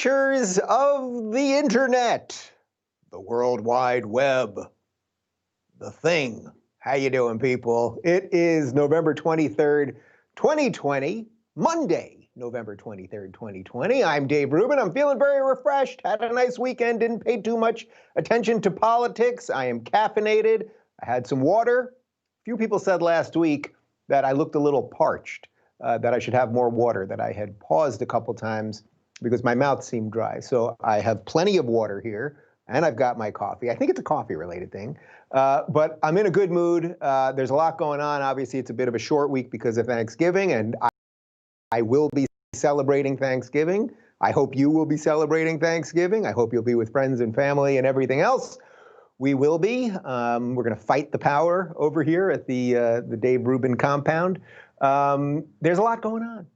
creatures of the internet, the World Wide Web, the thing. How you doing, people? It is November 23rd, 2020, Monday, November 23rd, 2020. I'm Dave Rubin. I'm feeling very refreshed. Had a nice weekend. Didn't pay too much attention to politics. I am caffeinated. I had some water. A few people said last week that I looked a little parched, that I should have more water, that I had paused a couple times because my mouth seemed dry. So I have plenty of water here, and I've got my coffee. I think it's a coffee-related thing, but I'm in a good mood. There's a lot going on. Obviously, it's a bit of a short week because of Thanksgiving, and I will be celebrating Thanksgiving. I hope you will be celebrating Thanksgiving. I hope you'll be with friends and family and everything else. We will be. We're going to fight the power over here at the Dave Rubin compound. There's a lot going on.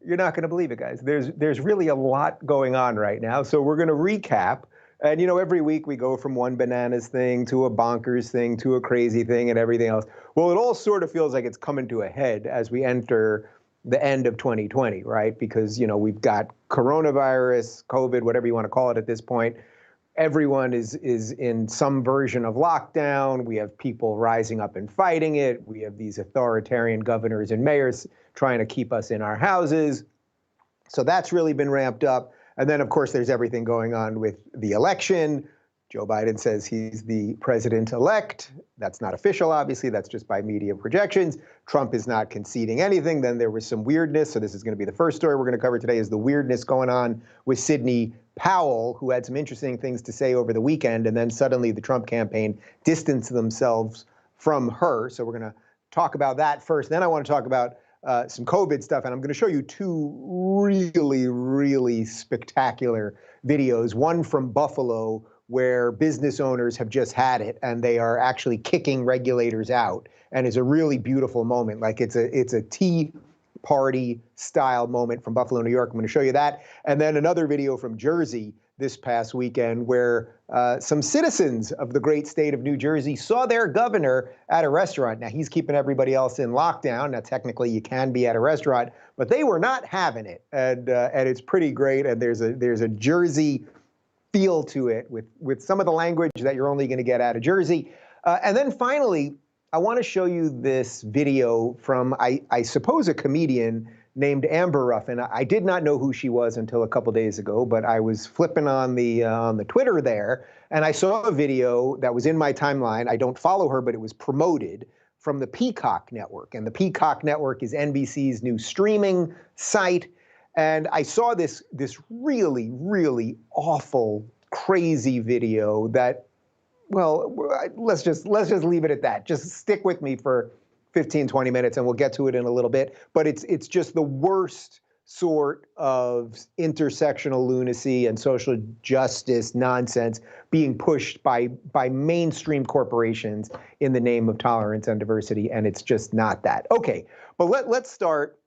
You're not going to believe it, guys. There's really a lot going on right now. So we're going to recap. And, you know, every week we go from one bananas thing to a bonkers thing to a crazy thing and everything else. Well, it all sort of feels like it's coming to a head as we enter the end of 2020, right? Because, you know, we've got coronavirus, COVID, whatever you want to call it at this point. Everyone is in some version of lockdown. We have people rising up and fighting it. We have these authoritarian governors and mayors trying to keep us in our houses. So that's really been ramped up. And then, of course, there's everything going on with the election. Joe Biden says he's the president-elect. That's not official, obviously. That's just by media projections. Trump is not conceding anything. Then there was some weirdness. So this is going to be the first story we're going to cover today, is the weirdness going on with Sidney Powell, who had some interesting things to say over the weekend. And then suddenly the Trump campaign distanced themselves from her. So we're going to talk about that first. Then I want to talk about some COVID stuff, and I'm going to show you two really spectacular videos. One from Buffalo, where business owners have just had it, and they are actually kicking regulators out, and it's a really beautiful moment. Like it's a tea party style moment from Buffalo, New York. I'm going to show you that, and then another video from Jersey this past weekend, where some citizens of the great state of New Jersey saw their governor at a restaurant. Now, he's keeping everybody else in lockdown. Now, technically, you can be at a restaurant, but they were not having it, and it's pretty great. And there's a Jersey feel to it with some of the language that you're only going to get out of Jersey. And then finally, I want to show you this video from, I suppose, a comedian named Amber Ruffin. I did not know who she was until a couple days ago, but I was flipping on the Twitter there, and I saw a video that was in my timeline. I don't follow her, but it was promoted from the Peacock Network, and the Peacock Network is NBC's new streaming site. And I saw this really awful, crazy video that, well, let's just leave it at that. Just stick with me for 15, 20 minutes, and we'll get to it in a little bit. But it's just the worst sort of intersectional lunacy and social justice nonsense being pushed by mainstream corporations in the name of tolerance and diversity, and it's just not that. Okay, but let's start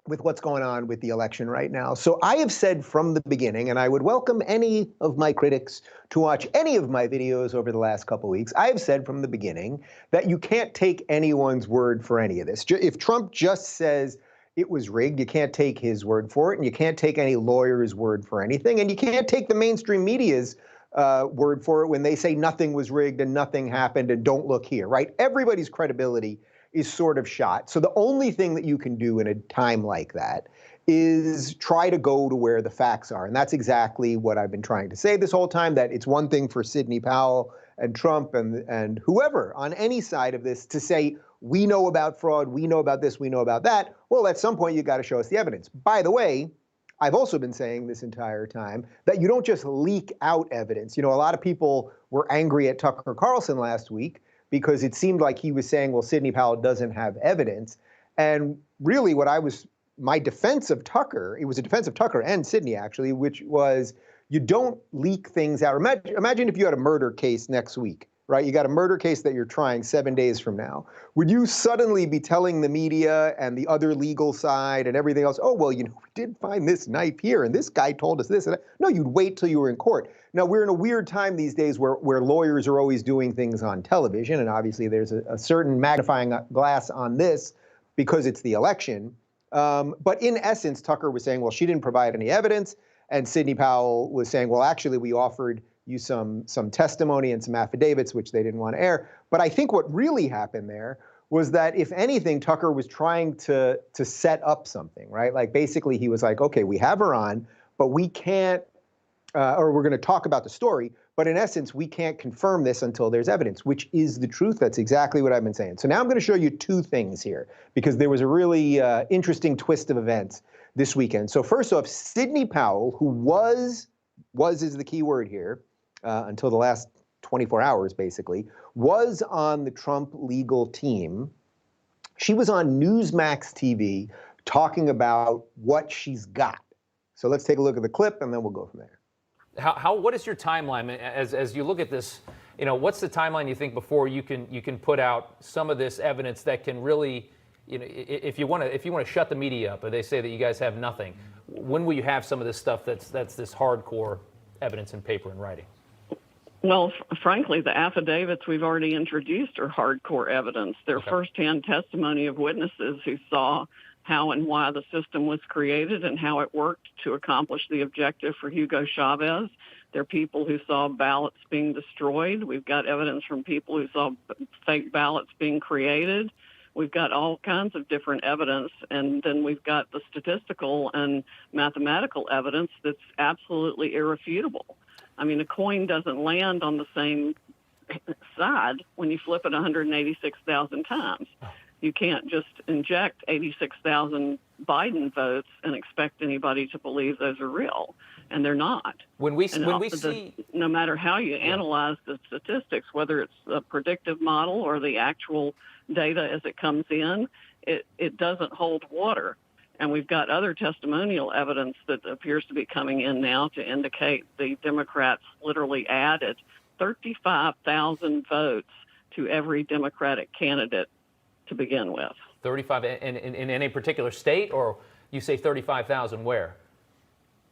with what's going on with the election right now. So I have said from the beginning, and I would welcome any of my critics to watch any of my videos over the last couple weeks. I have said from the beginning that you can't take anyone's word for any of this. If Trump just says it was rigged, you can't take his word for it, and you can't take any lawyer's word for anything, and you can't take the mainstream media's word for it when they say nothing was rigged and nothing happened and don't look here, right? Everybody's credibility is sort of shot. So the only thing that you can do in a time like that is try to go to where the facts are. And that's exactly what I've been trying to say this whole time, that it's one thing for Sidney Powell and Trump and whoever on any side of this to say, we know about fraud, we know about this, we know about that. Well, at some point, you got to show us the evidence. By the way, I've also been saying this entire time that you don't just leak out evidence. You know, a lot of people were angry at Tucker Carlson last week because it seemed like he was saying, well, Sidney Powell doesn't have evidence. And really my defense of Tucker, it was a defense of Tucker and Sidney actually, which was you don't leak things out. Imagine if you had a murder case next week, right? You got a murder case that you're trying 7 days from now. Would you suddenly be telling the media and the other legal side and everything else, oh, well, you know, we did find this knife here and this guy told us this and that? No, you'd wait till you were in court. Now, we're in a weird time these days where lawyers are always doing things on television, and obviously there's a certain magnifying glass on this because it's the election. But in essence, Tucker was saying, well, she didn't provide any evidence, And Sidney Powell was saying, well, actually, we offered you some testimony and some affidavits, which they didn't want to air. But I think what really happened there was that, if anything, Tucker was trying to set up something, right? Like, basically, he was like, okay, we have her on, but we can't, or we're going to talk about the story, but in essence, we can't confirm this until there's evidence, which is the truth. That's exactly what I've been saying. So now I'm going to show you two things here, because there was a really interesting twist of events this weekend. So first off, Sidney Powell, who was is the key word here, until the last 24 hours, basically, was on the Trump legal team. She was on Newsmax TV talking about what she's got. So let's take a look at the clip, and then we'll go from there. What is your timeline as you look at this? You know, what's the timeline you think before you can put out some of this evidence that can really, you know, if you want to shut the media up, or they say that you guys have nothing, when will you have some of this stuff that's this hardcore evidence in paper and writing? Well, frankly, the affidavits we've already introduced are hardcore evidence. They're firsthand testimony of witnesses who saw how and why the system was created and how it worked to accomplish the objective for Hugo Chavez. There are people who saw ballots being destroyed. We've got evidence from people who saw fake ballots being created. We've got all kinds of different evidence, and then we've got the statistical and mathematical evidence that's absolutely irrefutable. I mean, a coin doesn't land on the same side when you flip it 186,000 times. You can't just inject 86,000 Biden votes and expect anybody to believe those are real, and they're not. When we see, no matter how you analyze the statistics, whether it's a predictive model or the actual data as it comes in, it doesn't hold water. And we've got other testimonial evidence that appears to be coming in now to indicate the Democrats literally added 35,000 votes to every Democratic candidate to begin with. 35 in any particular state, or you say 35,000 where?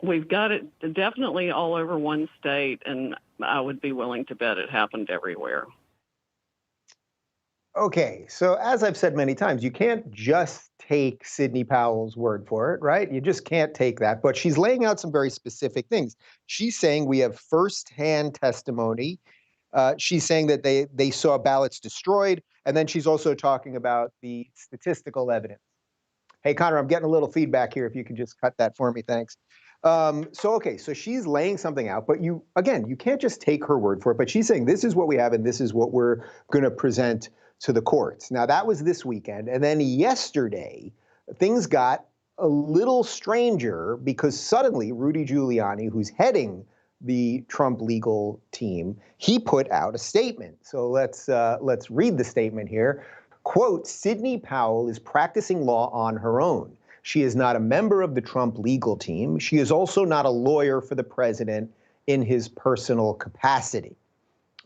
We've got it definitely all over one state, and I would be willing to bet it happened everywhere. Okay, so as I've said many times, you can't just take Sidney Powell's word for it, right? You just can't take that. But she's laying out some very specific things. She's saying we have firsthand testimony. She's saying that they saw ballots destroyed. And then she's also talking about the statistical evidence. Hey, Connor, I'm getting a little feedback here. If you can just cut that for me, thanks. Okay, so she's laying something out, but you can't just take her word for it. But she's saying this is what we have and this is what we're going to present to the courts. Now, that was this weekend. And then yesterday, things got a little stranger because suddenly Rudy Giuliani, who's heading the Trump legal team, he put out a statement. So let's read the statement here. Quote, Sidney Powell is practicing law on her own. She is not a member of the Trump legal team. She is also not a lawyer for the president in his personal capacity.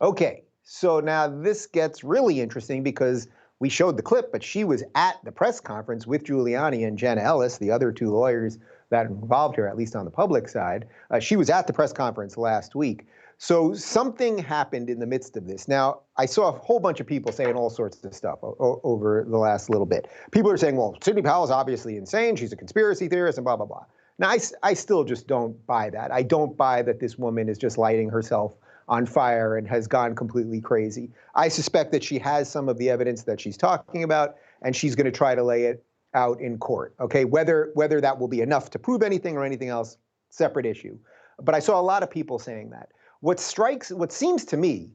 Okay, so now this gets really interesting because we showed the clip, but she was at the press conference with Giuliani and Jenna Ellis, the other two lawyers that involved her, at least on the public side. She was at the press conference last week. So something happened in the midst of this. Now, I saw a whole bunch of people saying all sorts of stuff over the last little bit. People are saying, well, Sidney Powell is obviously insane. She's a conspiracy theorist and blah, blah, blah. Now, I still just don't buy that. I don't buy that this woman is just lighting herself on fire and has gone completely crazy. I suspect that she has some of the evidence that she's talking about, and she's going to try to lay it out in court. Okay, whether that will be enough to prove anything or anything else, separate issue. But I saw a lot of people saying that. What seems to me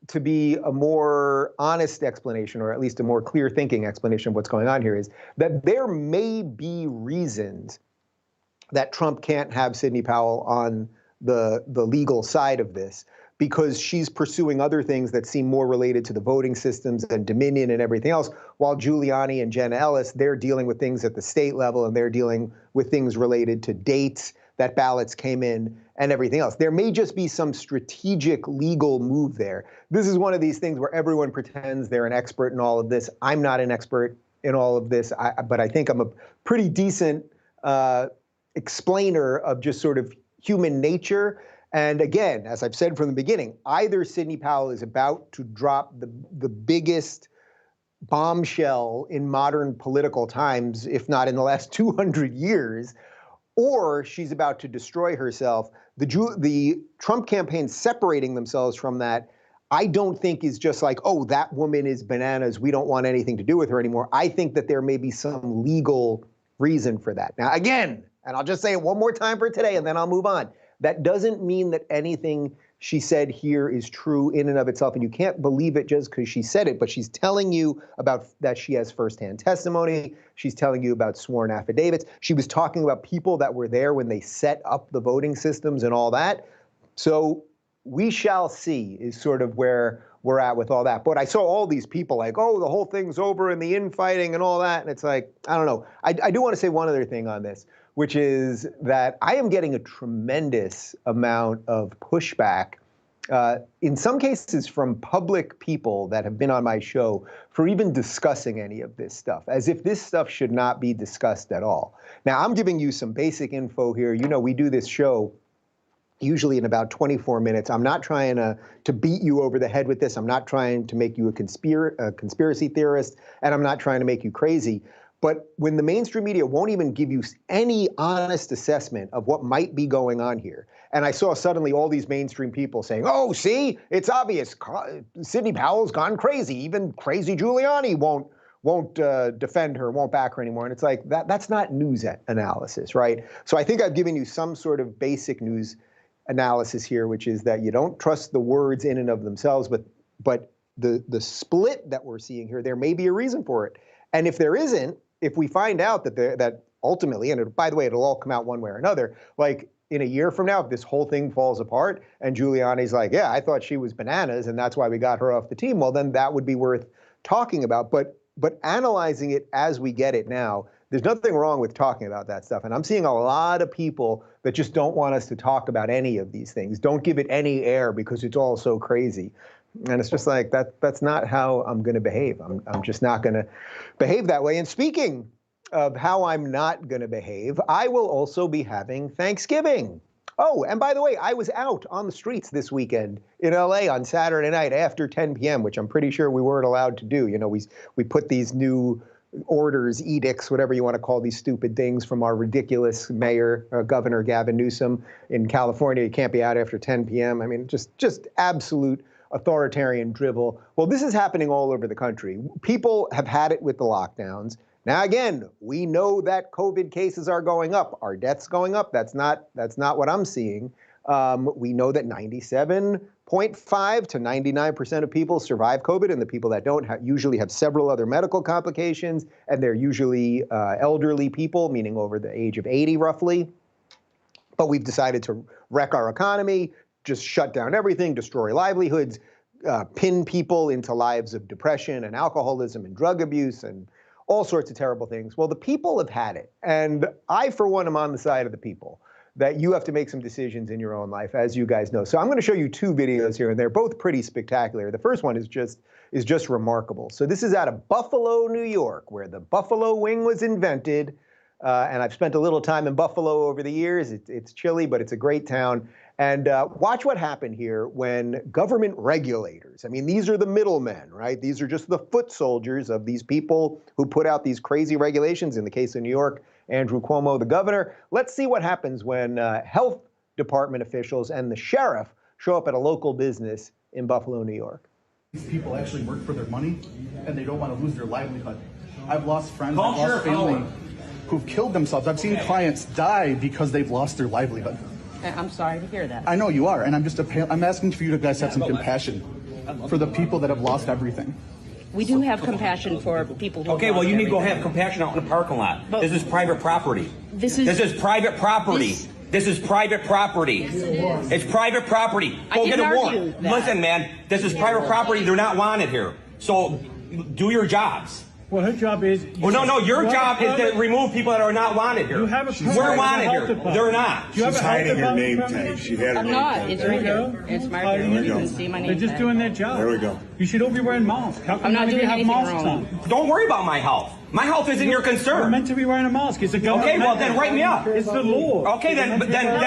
to be a more honest explanation, or at least a more clear thinking explanation of what's going on here, is that there may be reasons that Trump can't have Sidney Powell on the legal side of this, because she's pursuing other things that seem more related to the voting systems and Dominion and everything else, while Giuliani and Jenna Ellis, they're dealing with things at the state level, and they're dealing with things related to dates that ballots came in and everything else. There may just be some strategic legal move there. This is one of these things where everyone pretends they're an expert in all of this. I'm not an expert in all of this, but I think I'm a pretty decent explainer of just sort of human nature. And again, as I've said from the beginning, either Sidney Powell is about to drop the biggest bombshell in modern political times, if not in the last 200 years, or she's about to destroy herself. The Trump campaign separating themselves from that, I don't think is just like, oh, that woman is bananas, we don't want anything to do with her anymore. I think that there may be some legal reason for that. Now, again, and I'll just say it one more time for today and then I'll move on. That doesn't mean that anything she said here is true in and of itself, and you can't believe it just because she said it, but she's telling you about that she has firsthand testimony. She's telling you about sworn affidavits. She was talking about people that were there when they set up the voting systems and all that. So we shall see is sort of where we're at with all that. But I saw all these people like, oh, the whole thing's over and the infighting and all that. And it's like, I don't know. I do want to say one other thing on this, which is that I am getting a tremendous amount of pushback, in some cases from public people that have been on my show for even discussing any of this stuff, as if this stuff should not be discussed at all. Now, I'm giving you some basic info here. You know, we do this show usually in about 24 minutes. I'm not trying to beat you over the head with this. I'm not trying to make you a conspiracy theorist, and I'm not trying to make you crazy. But when the mainstream media won't even give you any honest assessment of what might be going on here, and I saw suddenly all these mainstream people saying, oh, see, it's obvious, Sidney Powell's gone crazy. Even crazy Giuliani won't defend her, won't back her anymore. And it's like, that's not news analysis, right? So I think I've given you some sort of basic news analysis here, which is that you don't trust the words in and of themselves, but the split that we're seeing here, there may be a reason for it. And if there isn't, if we find out that ultimately, and by the way, it'll all come out one way or another, like in a year from now, if this whole thing falls apart and Giuliani's like, yeah, I thought she was bananas and that's why we got her off the team, well, then that would be worth talking about. But analyzing it as we get it now, there's nothing wrong with talking about that stuff. And I'm seeing a lot of people that just don't want us to talk about any of these things. Don't give it any air because it's all so crazy. And it's just like, that's not how I'm going to behave. I'm just not going to behave that way. And speaking of how I'm not going to behave, I will also be having Thanksgiving. Oh, and by the way, I was out on the streets this weekend in LA on Saturday night after 10 p.m., which I'm pretty sure we weren't allowed to do. You know, we put these new orders, edicts, whatever you want to call these stupid things, from our ridiculous mayor, Governor Gavin Newsom in California. You can't be out after 10 p.m. I mean, just absolute authoritarian drivel. Well, this is happening all over the country. People have had it with the lockdowns. Now, again, we know that COVID cases are going up. Are deaths going up? That's not what I'm seeing. We know that 97.5 to 99% of people survive COVID, and the people that don't usually have several other medical complications, and they're usually elderly people, meaning over the age of 80 roughly. But we've decided to wreck our economy, just shut down everything, destroy livelihoods, pin people into lives of depression and alcoholism and drug abuse and all sorts of terrible things. Well, the people have had it. And I, for one, am on the side of the people, that you have to make some decisions in your own life, as you guys know. So I'm going to show you two videos here, and they're both pretty spectacular. The first one is just remarkable. So this is out of Buffalo, New York, where the buffalo wing was invented. And I've spent a little time in Buffalo over the years. It's chilly, but it's a great town. And watch what happened here when government regulators, I mean, these are the middlemen, right? These are just the foot soldiers of these people who put out these crazy regulations. In the case of New York, Andrew Cuomo, the governor. Let's see what happens when health department officials and the sheriff show up at a local business in Buffalo, New York. These people actually work for their money, and they don't want to lose their livelihood. I've lost friends, I've lost family who've killed themselves. I've seen clients die because they've lost their livelihood. I'm sorry to hear that. I know you are, and I'm asking for you to guys have some compassion for the people that have lost everything. We do have compassion for people who Okay, well, you need to go everything. have compassion out in the parking lot. But this is private property. This is private property. This is private property. Yes, it is. It's private property. I Go get didn't a argue warrant. that. Listen, man, this is private property. They're not wanted here. So do your jobs. Well, her job is... Well, no, your job is to remove people that are not wanted here. You have a permit We're from the wanted health here. department. They're not. You have She's a health hiding her name department tag. permit? She had her I'm name not. tag. It's There right you here. go. It's marked How here. do You you can know? see my name They're just tag. doing their job. There we go. You should all be wearing masks. How come I'm not none of doing you have anything masks wrong. on? Don't worry about my health. My health isn't your concern. We're meant to be wearing a mask. It's a government. Okay, well then write me up. It's the law. Okay, then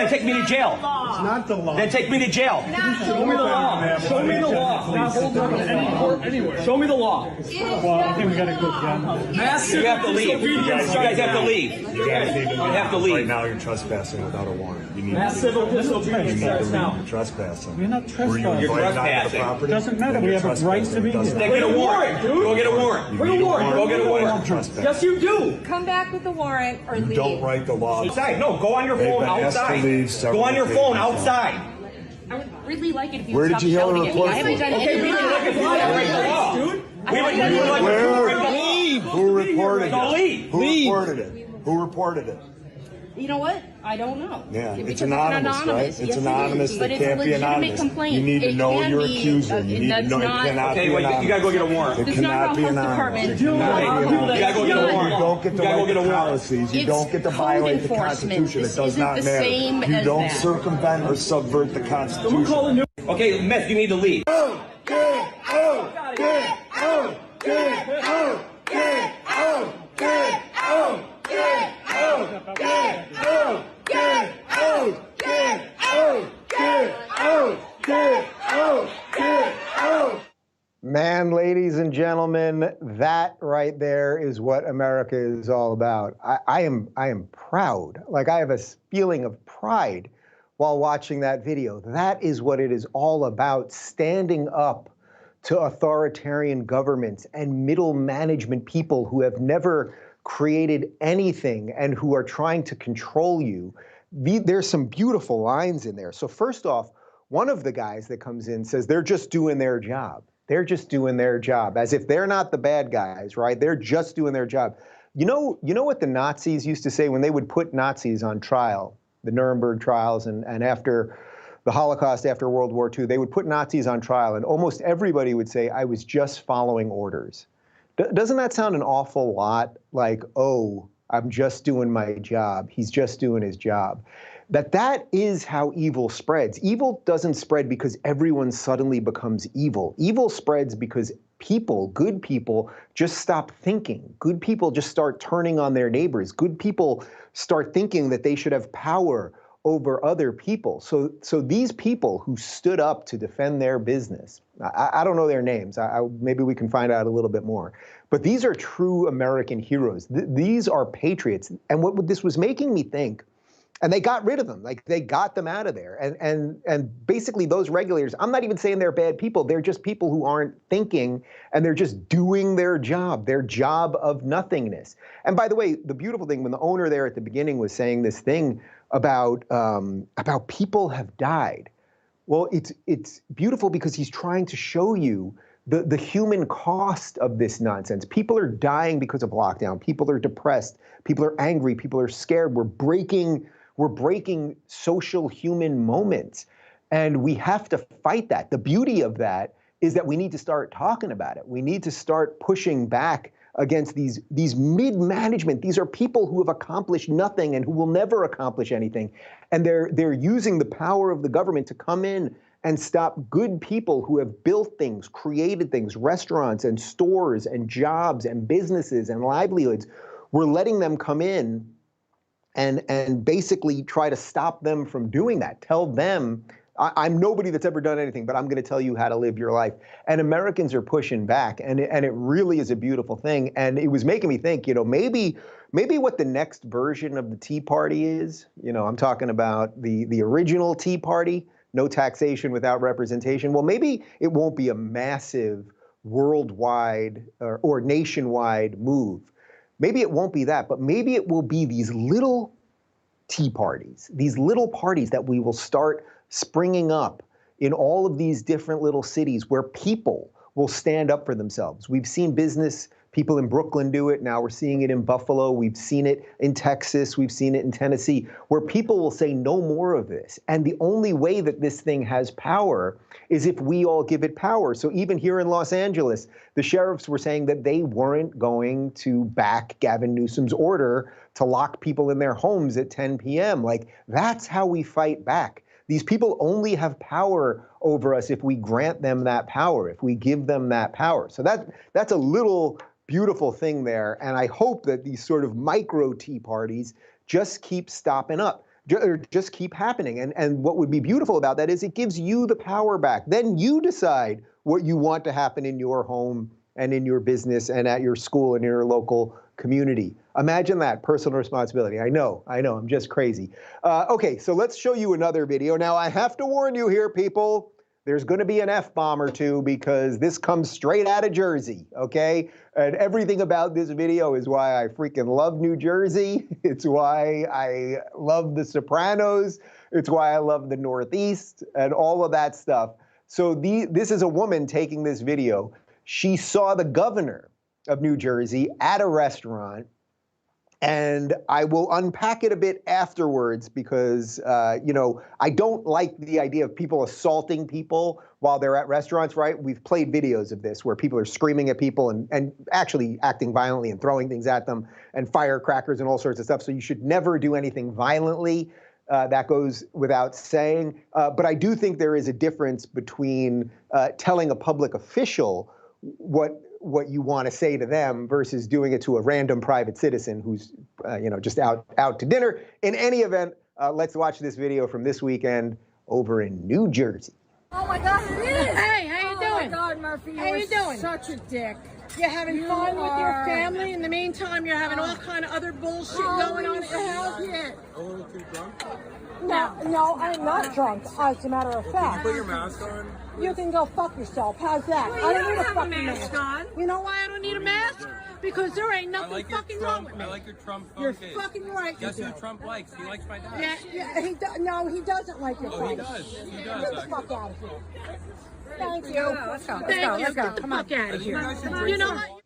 take me to jail. It's not the law. Then take me to jail. Show me the law. Show me the law. Not hold up in any court anywhere. Show me the law. Well, I think we got to go, Jen. You have to leave. You guys have to leave. You guys need to leave. have to leave. Right now you're trespassing without a warrant. You need Mass to leave. civil disobedience starts now. You're trespassing. We're not Were you trespassing. You're invited onto the trespassing. property? Doesn't matter. Then We you're have a right to be trespassing. Then here. get a warrant. Go get a warrant. Bring a warrant. Go get a warrant. Don't trespass. Yes, you do. Come back with the warrant or leave. You don't write the law. Outside. No, go on your They've phone been asked to outside. leave several Go on your phone occasions. outside. I would really like it if you Where would did stop you hear the shouting at me. report I haven't from? done Okay, we anything would like if you wrong. break the law. Dude. We would like if you Where? break the law. Who reported So it? leave. Who reported it? Who reported it? You know what? I don't know. Yeah, Because it's anonymous, right? It's Yes, anonymous. It is. They But it's can't a be legitimate anonymous. complaint. You need to It know can your be, accuser. You need to that's know it not- cannot Okay, be wait, anonymous. you gotta go get a warrant. It It's not cannot be our health anonymous. department. It cannot be anonymous. You gotta go get a warrant. You don't get to You gotta go write get a the warrant. policies. You It's don't get to code violate the enforcement. Constitution. This It does isn't not the matter. same You as don't that. circumvent or subvert the Constitution. Call a new. Okay, Miss, you need to leave. Man, ladies and gentlemen, that right there is what America is all about. I am proud. Like, I have a feeling of pride while watching that video. That is what it is all about, standing up to authoritarian governments and middle management people who have never created anything and who are trying to control you. There's some beautiful lines in there. So first off, one of the guys that comes in says they're just doing their job. They're just doing their job, as if they're not the bad guys, right? They're just doing their job. You know what the Nazis used to say when they would put Nazis on trial, the Nuremberg trials, and after the Holocaust, after World War II, they would put Nazis on trial, and almost everybody would say, I was just following orders. Doesn't that sound an awful lot like, oh, I'm just doing my job. He's just doing his job. That is how evil spreads. Evil doesn't spread because everyone suddenly becomes evil. Evil spreads because people, good people, just stop thinking. Good people just start turning on their neighbors. Good people start thinking that they should have power over other people. So these people who stood up to defend their business, I don't know their names. Maybe we can find out a little bit more. But these are true American heroes. These are patriots. And what this was making me think, and they got rid of them, like they got them out of there. And basically those regulators, I'm not even saying they're bad people, they're just people who aren't thinking and they're just doing their job of nothingness. And by the way, the beautiful thing, when the owner there at the beginning was saying this thing about people have died, well, it's beautiful because he's trying to show you the human cost of this nonsense. People are dying because of lockdown. People are depressed. People are angry. People are scared. We're breaking social human moments. And we have to fight that. The beauty of that is that we need to start talking about it. We need to start pushing back against these mid-management. These are people who have accomplished nothing and who will never accomplish anything. And they're using the power of the government to come in and stop good people who have built things, created things, restaurants and stores and jobs and businesses and livelihoods. We're letting them come in and basically try to stop them from doing that. Tell them, I'm nobody that's ever done anything, but I'm going to tell you how to live your life. And Americans are pushing back, and it really is a beautiful thing. And it was making me think, maybe what the next version of the Tea Party is. I'm talking about the original Tea Party. No taxation without representation. Well, maybe it won't be a massive worldwide or nationwide move. Maybe it won't be that, but maybe it will be these little tea parties, these little parties that we will start springing up in all of these different little cities where people will stand up for themselves. We've seen business people in Brooklyn do it. Now we're seeing it in Buffalo. We've seen it in Texas. We've seen it in Tennessee, where people will say no more of this. And the only way that this thing has power is if we all give it power. So even here in Los Angeles, the sheriffs were saying that they weren't going to back Gavin Newsom's order to lock people in their homes at 10 p.m. Like, that's how we fight back. These people only have power over us if we grant them that power, if we give them that power. So that's a little beautiful thing there. And I hope that these sort of micro tea parties just keep stopping up, or just keep happening. And what would be beautiful about that is it gives you the power back. Then you decide what you want to happen in your home and in your business and at your school and in your local community. Imagine that, personal responsibility. I know, I'm just crazy. Okay, so let's show you another video. Now, I have to warn you here, people, there's gonna be an F-bomb or two because this comes straight out of Jersey, okay? And everything about this video is why I freaking love New Jersey. It's why I love The Sopranos. It's why I love the Northeast and all of that stuff. So this is a woman taking this video. She saw the governor of New Jersey at a restaurant, and I will unpack it a bit afterwards because, you know, I don't like the idea of people assaulting people while they're at restaurants, right? We've played videos of this where people are screaming at people and actually acting violently and throwing things at them and firecrackers and all sorts of stuff. So you should never do anything violently. That goes without saying. But I do think there is a difference between telling a public official what you want to say to them versus doing it to a random private citizen who's you know, just out to dinner. In any event, let's watch this video from this weekend over in New Jersey. Oh my God, it is! Hey, how you doing? Oh my God, Murphy, How you doing? such a dick. You're having You fun with your are- family. In the meantime, you're having all kind of other bullshit going on at your house. A little too drunk? No, I'm not drunk, as a matter of fact. Put your mask on. You can go fuck yourself. How's that? Well, I you don't need don't a have a fucking mask mask. on. You know why I don't need a mask? Because there ain't nothing fucking wrong with me. I like your Trump phone You're case. fucking right. Guess you who do. Trump likes? He likes my dad. No, he doesn't like your Oh, he face. does. He does. Get the actually. fuck out of here. Thank you. Let's go. Thank you. Let's go. Get the Come on. fuck out I of think you here. guys should drink You know some. what?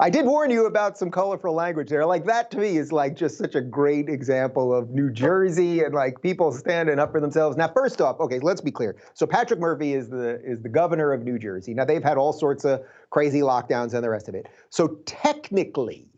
I did warn you about some colorful language there. Like that to me is like just such a great example of New Jersey and like people standing up for themselves. Now, first off, okay, let's be clear. So Patrick Murphy is the governor of New Jersey. Now they've had all sorts of crazy lockdowns and the rest of it. So technically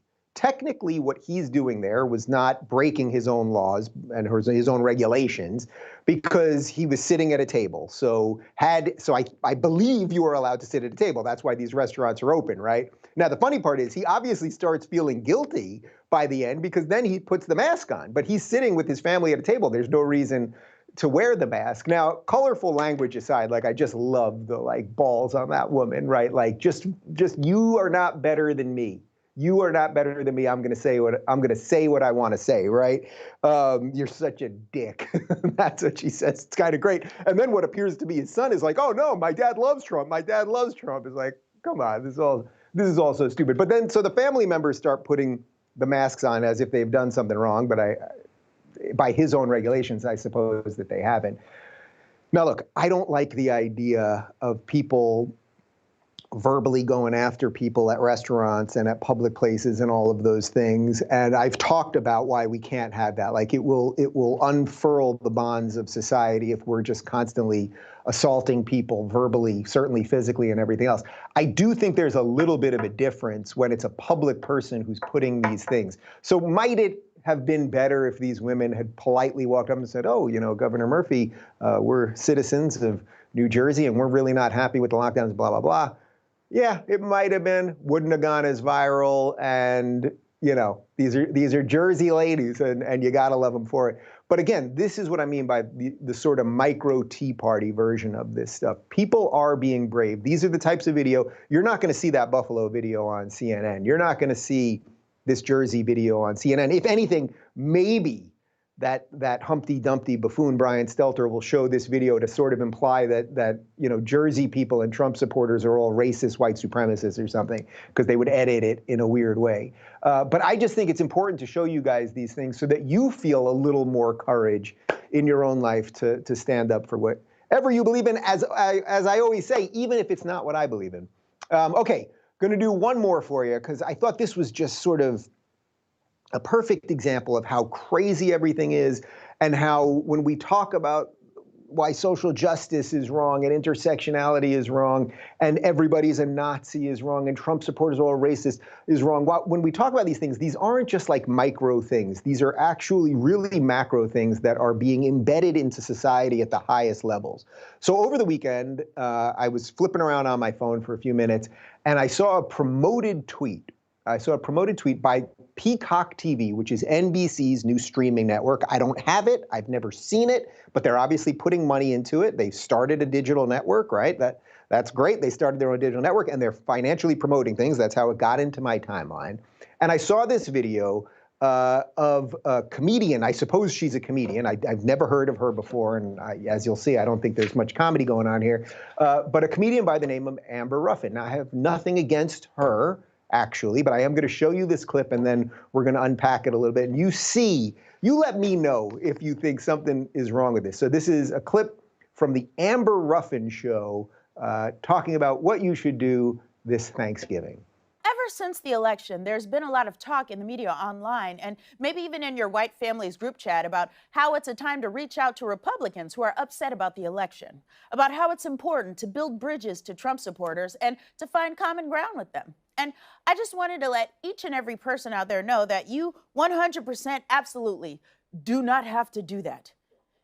what he's doing there was not breaking his own laws and his own regulations because he was sitting at a table. So I believe you are allowed to sit at a table. That's why these restaurants are open, right? Now, the funny part is he obviously starts feeling guilty by the end because then he puts the mask on, but he's sitting with his family at a table. There's no reason to wear the mask. Now, colorful language aside, like I just love the like balls on that woman, right? Like just you are not better than me. You are not better than me. I'm going to say what I want to say, right? You're such a dick. That's what she says. It's kind of great. And then what appears to be his son is like, oh no, my dad loves Trump. My dad loves Trump. It's like, come on, this is all so stupid. But then, so the family members start putting the masks on as if they've done something wrong. But by his own regulations, I suppose that they haven't. Now, look, I don't like the idea of people verbally going after people at restaurants and at public places and all of those things. And I've talked about why we can't have that. Like it will unfurl the bonds of society if we're just constantly assaulting people verbally, certainly physically and everything else. I do think there's a little bit of a difference when it's a public person who's putting these things. So might it have been better if these women had politely walked up and said, oh, you know, Governor Murphy, we're citizens of New Jersey and we're really not happy with the lockdowns, blah, blah, blah. Yeah, it might have been, wouldn't have gone as viral, and you know, these are Jersey ladies, and you gotta love them for it. But again, this is what I mean by the sort of micro Tea Party version of this stuff. People are being brave. These are the types of video, you're not gonna see that Buffalo video on CNN. You're not gonna see this Jersey video on CNN. If anything, maybe that Humpty Dumpty buffoon Brian Stelter will show this video to sort of imply that you know, Jersey people and Trump supporters are all racist white supremacists or something, because they would edit it in a weird way. But I just think it's important to show you guys these things so that you feel a little more courage in your own life to stand up for whatever you believe in, as I always say, even if it's not what I believe in. Okay, gonna do one more for you, because I thought this was just sort of a perfect example of how crazy everything is and how when we talk about why social justice is wrong and intersectionality is wrong and everybody's a Nazi is wrong and Trump supporters are all racist is wrong. When we talk about these things, these aren't just like micro things. These are actually really macro things that are being embedded into society at the highest levels. So over the weekend, I was flipping around on my phone for a few minutes and I saw a promoted tweet. I saw a promoted tweet by Peacock TV, which is NBC's new streaming network. I don't have it. I've never seen it, but they're obviously putting money into it. They started a digital network, right? That's great. They started their own digital network and they're financially promoting things. That's how it got into my timeline. And I saw this video of a comedian. I suppose she's a comedian. I've never heard of her before. And as you'll see, I don't think there's much comedy going on here. But a comedian by the name of Amber Ruffin. Now, I have nothing against her, actually, but I am going to show you this clip and then we're going to unpack it a little bit. And you let me know if you think something is wrong with this. So this is a clip from the Amber Ruffin Show talking about what you should do this Thanksgiving. Ever since the election, there's been a lot of talk in the media, online, and maybe even in your white family's group chat about how it's a time to reach out to Republicans who are upset about the election, about how it's important to build bridges to Trump supporters and to find common ground with them. And I just wanted to let each and every person out there know that you 100% absolutely do not have to do that.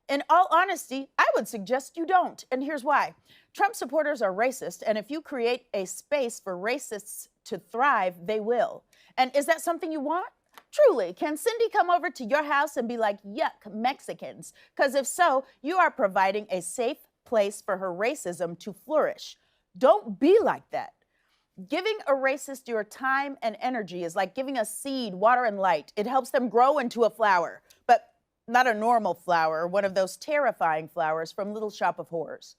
In all honesty, I would suggest you don't, and here's why. Trump supporters are racist, and if you create a space for racists to thrive, they will. And is that something you want? Truly, can Cindy come over to your house and be like, yuck, Mexicans? Because if so, you are providing a safe place for her racism to flourish. Don't be like that. Giving a racist your time and energy is like giving a seed water and light. It helps them grow into a flower, but not a normal flower, one of those terrifying flowers from Little Shop of Horrors.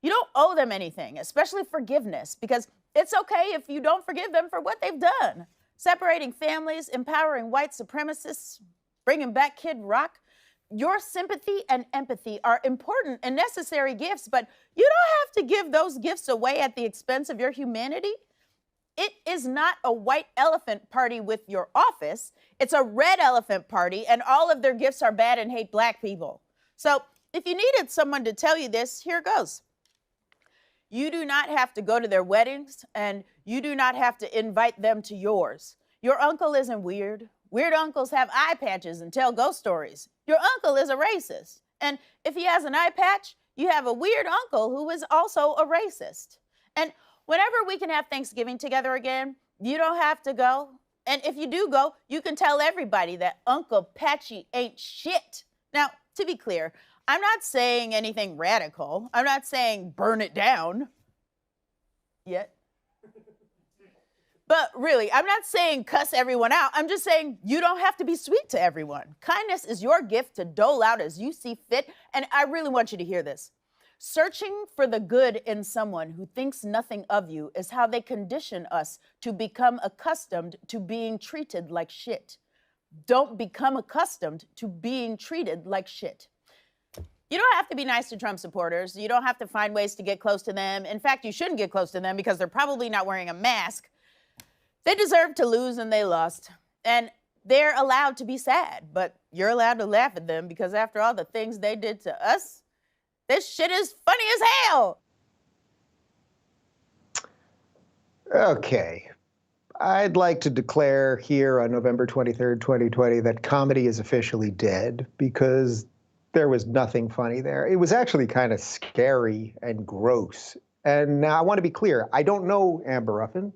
You don't owe them anything, especially forgiveness, because it's okay if you don't forgive them for what they've done. Separating families, empowering white supremacists, bringing back Kid Rock. Your sympathy and empathy are important and necessary gifts, but you don't have to give those gifts away at the expense of your humanity. It is not a white elephant party with your office. It's a red elephant party, and all of their gifts are bad and hate black people. So if you needed someone to tell you this, here goes. You do not have to go to their weddings, and you do not have to invite them to yours. Your uncle isn't weird. Weird uncles have eye patches and tell ghost stories. Your uncle is a racist. And if he has an eye patch, you have a weird uncle who is also a racist. And whenever we can have Thanksgiving together again, you don't have to go. And if you do go, you can tell everybody that Uncle Patchy ain't shit. Now, to be clear, I'm not saying anything radical. I'm not saying burn it down yet. But really, I'm not saying cuss everyone out. I'm just saying you don't have to be sweet to everyone. Kindness is your gift to dole out as you see fit. And I really want you to hear this. Searching for the good in someone who thinks nothing of you is how they condition us to become accustomed to being treated like shit. Don't become accustomed to being treated like shit. You don't have to be nice to Trump supporters. You don't have to find ways to get close to them. In fact, you shouldn't get close to them because they're probably not wearing a mask. They deserve to lose and they lost. And they're allowed to be sad, but you're allowed to laugh at them because after all the things they did to us, this shit is funny as hell. Okay. I'd like to declare here on November 23rd, 2020, that comedy is officially dead because there was nothing funny there. It was actually kind of scary and gross. And now I want to be clear. I don't know Amber Ruffin.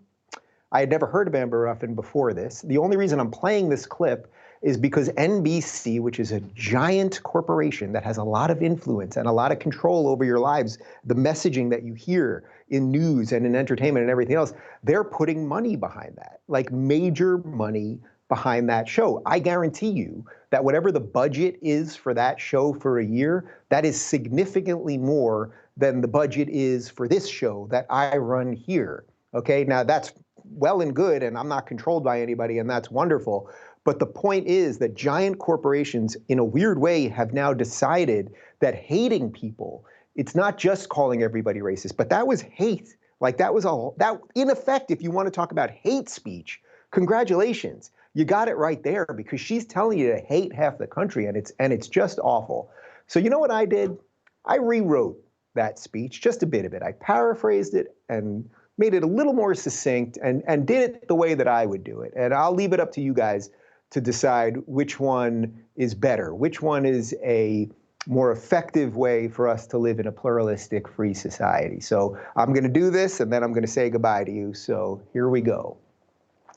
I had never heard of Amber Ruffin before this. The only reason I'm playing this clip is because NBC, which is a giant corporation that has a lot of influence and a lot of control over your lives, the messaging that you hear in news and in entertainment and everything else, they're putting money behind that, like major money behind that show. I guarantee you that whatever the budget is for that show for a year, that is significantly more than the budget is for this show that I run here. Okay, now that's well and good, and I'm not controlled by anybody, and that's wonderful. But the point is that giant corporations, in a weird way, have now decided that hating people, it's not just calling everybody racist, but that was hate. Like that was all, that in effect, if you want to talk about hate speech, congratulations. You got it right there because she's telling you to hate half the country and it's just awful. So you know what I did? I rewrote that speech, just a bit of it. I paraphrased it and made it a little more succinct and did it the way that I would do it. And I'll leave it up to you guys to decide which one is better, which one is a more effective way for us to live in a pluralistic, free society. So I'm going to do this, and then I'm going to say goodbye to you. So here we go.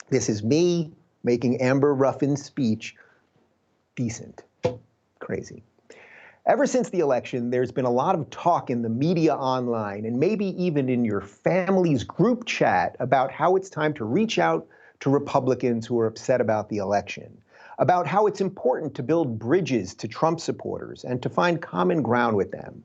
This is me making Amber Ruffin's speech decent. Crazy. Ever since the election, there's been a lot of talk in the media online and maybe even in your family's group chat about how it's time to reach out to Republicans who are upset about the election, about how it's important to build bridges to Trump supporters and to find common ground with them.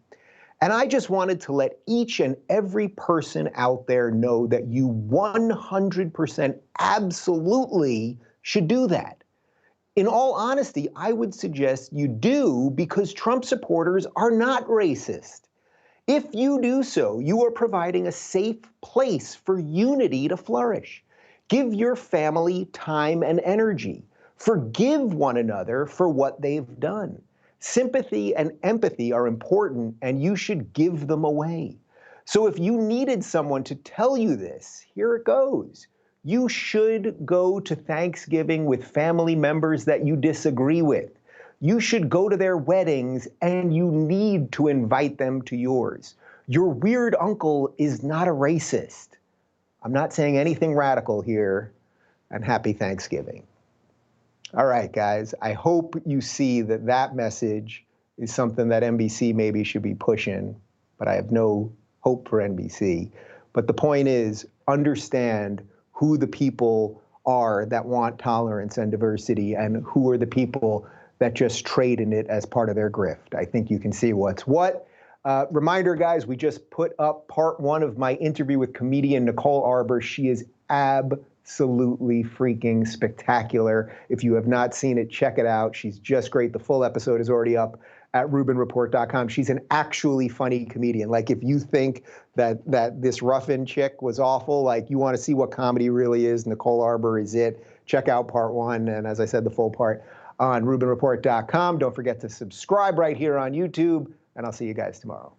And I just wanted to let each and every person out there know that you 100% absolutely should do that. In all honesty, I would suggest you do because Trump supporters are not racist. If you do so, you are providing a safe place for unity to flourish. Give your family time and energy. Forgive one another for what they've done. Sympathy and empathy are important, and you should give them away. So if you needed someone to tell you this, here it goes. You should go to Thanksgiving with family members that you disagree with. You should go to their weddings, and you need to invite them to yours. Your weird uncle is not a racist. I'm not saying anything radical here, and happy Thanksgiving. All right, guys, I hope you see that that message is something that NBC maybe should be pushing, but I have no hope for NBC. But the point is, understand who the people are that want tolerance and diversity and who are the people that just trade in it as part of their grift. I think you can see what's what. Reminder, guys, we just put up part 1 of my interview with comedian Nicole Arbour. She is absolutely freaking spectacular. If you have not seen it, check it out. She's just great. The full episode is already up at RubinReport.com. She's an actually funny comedian. Like, if you think that this Ruffin chick was awful, like, you want to see what comedy really is, Nicole Arbour is it. Check out part 1, and as I said, the full part on RubinReport.com. Don't forget to subscribe right here on YouTube, and I'll see you guys tomorrow.